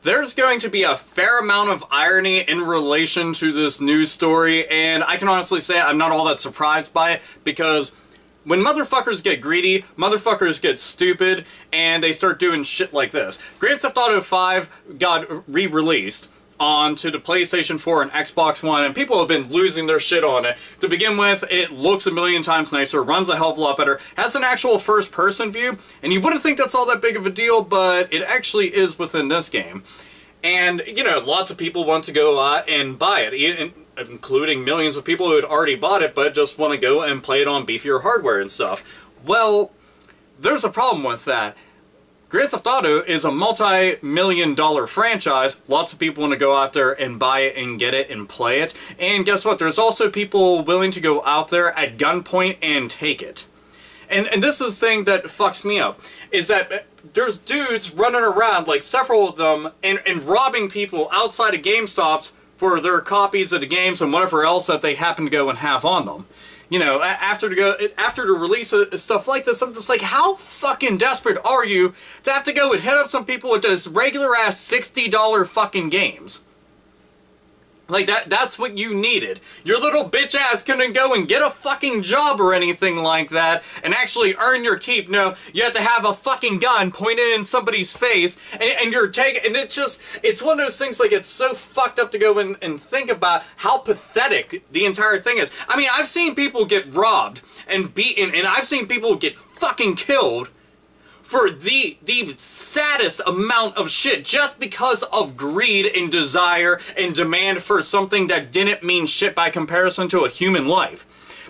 There's going to be a fair amount of irony in relation to this news story, and I can honestly say I'm not all that surprised by it, because when motherfuckers get greedy, motherfuckers get stupid, and they start doing shit like this. Grand Theft Auto 5 got re-released onto the PlayStation 4 and Xbox One, and people have been losing their shit on it. To begin with, it looks a million times nicer, runs a hell of a lot better, has an actual first-person view, and you wouldn't think that's all that big of a deal, but it actually is within this game. And, you know, lots of people want to go out and buy it, including millions of people who had already bought it, but just want to go and play it on beefier hardware and stuff. Well, there's a problem with that. Grand Theft Auto is a multi-million-dollar franchise. Lots of people want to go out there and buy it and get it and play it. And guess what? There's also people willing to go out there at gunpoint and take it. And this is the thing that fucks me up, is that there's dudes running around, like several of them, and robbing people outside of GameStops for their copies of the games and whatever else that they happen to go and have on them. You know, after the release of stuff like this, I'm just like, how fucking desperate are you to have to go and hit up some people with just regular-ass $60 fucking games? Like, that's what you needed. Your little bitch ass couldn't go and get a fucking job or anything like that and actually earn your keep. No, you have to have a fucking gun pointed in somebody's face, and you're taking, and it's one of those things, like, it's so fucked up to go and think about how pathetic the entire thing is. I mean, I've seen people get robbed and beaten, and I've seen people get fucking killed for the saddest amount of shit, just because of greed and desire and demand for something that didn't mean shit by comparison to a human life.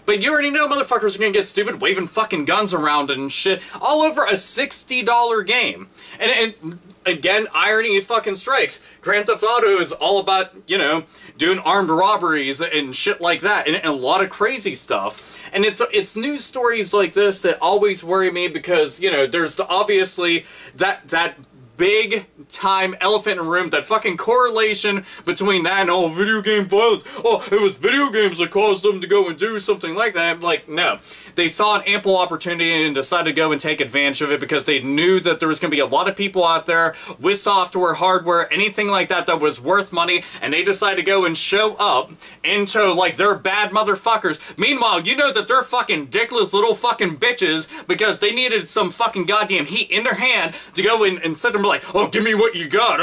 But you already know motherfuckers are gonna get stupid waving fucking guns around and shit all over a $60 game. And again, irony fucking strikes. Grand Theft Auto is all about, you know, doing armed robberies and shit like that, and a lot of crazy stuff. And it's news stories like this that always worry me, because, you know, there's obviously that big time elephant in the room, that fucking correlation between that and, oh, video game violence. Oh, it was video games that caused them to go and do something like that. I'm like, no. They saw an ample opportunity and decided to go and take advantage of it, because they knew that there was going to be a lot of people out there with software, hardware, anything like that that was worth money, and they decided to go and show up into, like, they're bad motherfuckers. Meanwhile, you know that they're fucking dickless little fucking bitches, because they needed some fucking goddamn heat in their hand to go in and sit there and be like, oh, give me what you got,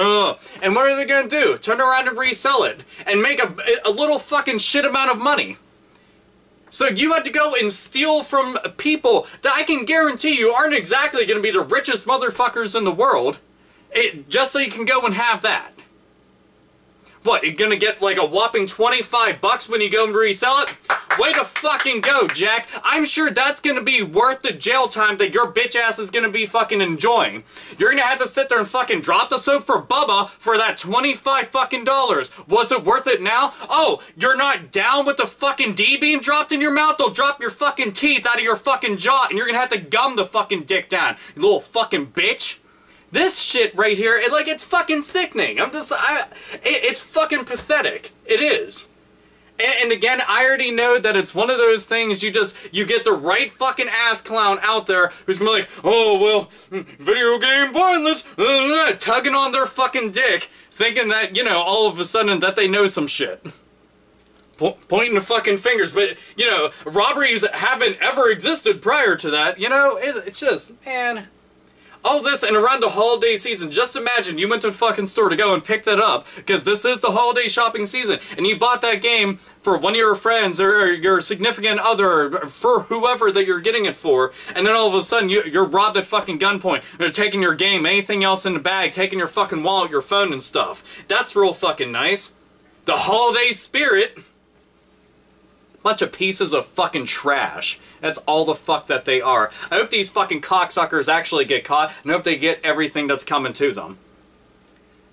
And what are they gonna do? Turn around and resell it and make a little fucking shit amount of money. So you had to go and steal from people that I can guarantee you aren't exactly going to be the richest motherfuckers in the world, just so you can go and have that. What, you're going to get like a whopping 25 bucks when you go and resell it? Way to fucking go, Jack. I'm sure that's going to be worth the jail time that your bitch ass is going to be fucking enjoying. You're going to have to sit there and fucking drop the soap for Bubba for that 25 fucking dollars. Was it worth it now? Oh, you're not down with the fucking D being dropped in your mouth? They'll drop your fucking teeth out of your fucking jaw, and you're going to have to gum the fucking dick down, you little fucking bitch. This shit right here, it's fucking sickening. It's fucking pathetic. It is. And again, I already know that it's one of those things you get the right fucking ass clown out there who's gonna be like, oh, well, video game violence, tugging on their fucking dick, thinking that, you know, all of a sudden that they know some shit. Pointing the fucking fingers, but, you know, robberies haven't ever existed prior to that, you know? It's just, man. All this, and around the holiday season, just imagine you went to a fucking store to go and pick that up, because this is the holiday shopping season, and you bought that game for one of your friends or your significant other, for whoever that you're getting it for, and then all of a sudden you're robbed at fucking gunpoint. They're taking your game, anything else in the bag, taking your fucking wallet, your phone and stuff. That's real fucking nice. The holiday spirit. Bunch of pieces of fucking trash. That's all the fuck that they are. I hope these fucking cocksuckers actually get caught, and I hope they get everything that's coming to them.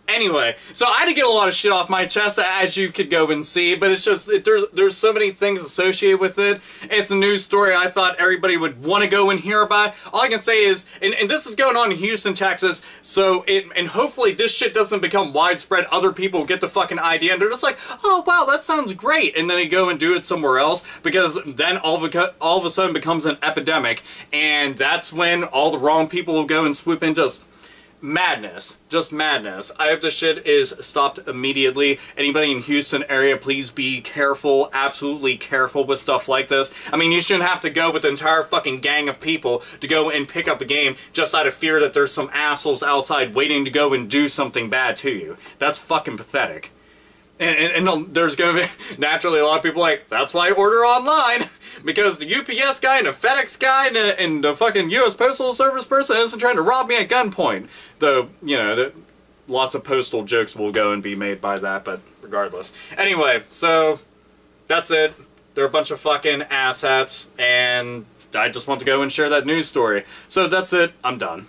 Anyway, so I had to get a lot of shit off my chest, as you could go and see, but it's just, there's so many things associated with it. It's a news story I thought everybody would want to go and hear about. All I can say is, and this is going on in Houston, Texas, so and hopefully this shit doesn't become widespread. Other people get the fucking idea, and they're just like, oh wow, that sounds great, and then they go and do it somewhere else, because then all of a sudden becomes an epidemic, and that's when all the wrong people will go and swoop in, just madness. Just madness. I hope this shit is stopped immediately. Anybody in Houston area, please be careful, absolutely careful with stuff like this. I mean, you shouldn't have to go with an entire fucking gang of people to go and pick up a game just out of fear that there's some assholes outside waiting to go and do something bad to you. That's fucking pathetic. And there's going to be, naturally, a lot of people like, that's why I order online, because the UPS guy and the FedEx guy and the fucking US Postal Service person isn't trying to rob me at gunpoint. Though, you know, lots of postal jokes will go and be made by that, but regardless. Anyway, so, that's it. They're a bunch of fucking asshats, and I just want to go and share that news story. So that's it. I'm done.